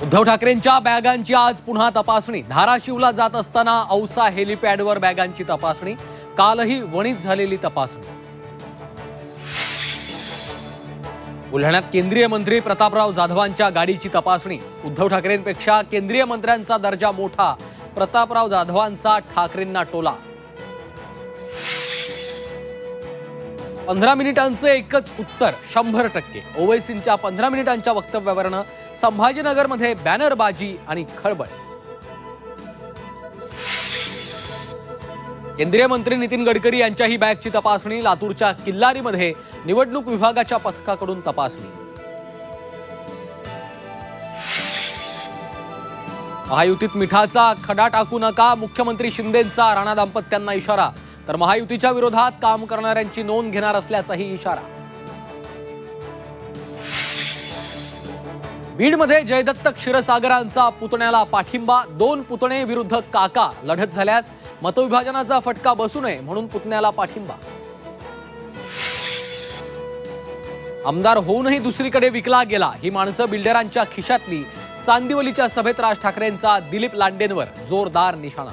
उद्धव ठाकरेंच्या बॅगांची आज पुन्हा तपासणी। धाराशिवला जात असताना औसा हेलिपॅडवर बॅगांची तपासणी। कालही वणीत झालेली तपासणी। बुलढाण्यात केंद्रीय मंत्री प्रतापराव जाधवांच्या गाडीची तपासणी। उद्धव ठाकरेंपेक्षा केंद्रीय मंत्र्यांचा दर्जा मोठा, प्रतापराव जाधवांचा ठाकरेंना टोला। 15 मिनिटांचे एकच उत्तर 100%। ओवैसींच्या 15 मिनिटांच्या वक्तव्यावरून संभाजीनगरमध्ये बॅनरबाजी आणि खळबळ। केंद्रीय मंत्री नितीन गडकरी यांच्याही बॅगची तपासणी। लातूरच्या किल्लारीमध्ये निवडणूक विभागाच्या पथकाकडून तपासणी। महायुतीत मिठाचा खडा टाकू नका, मुख्यमंत्री शिंदेंचा राणा दाम्पत्यांना इशारा। तर महायुतीच्या विरोधात काम करणाऱ्यांची नोंद घेणार असल्याचाही इशारा। बीडमध्ये जयदत्त क्षीरसागरांचा पुतण्याला पाठिंबा। 2 पुतणे विरुद्ध काका लढत झाल्यास मतविभाजनाचा फटका बसू नये म्हणून पुतण्याला पाठिंबा। आमदार होऊनही दुसरीकडे विकला गेला, ही माणसं बिल्डरांच्या खिशातली। चांदिवलीच्या सभेत राज ठाकरेंचा दिलीप लांडेंवर जोरदार निशाणा।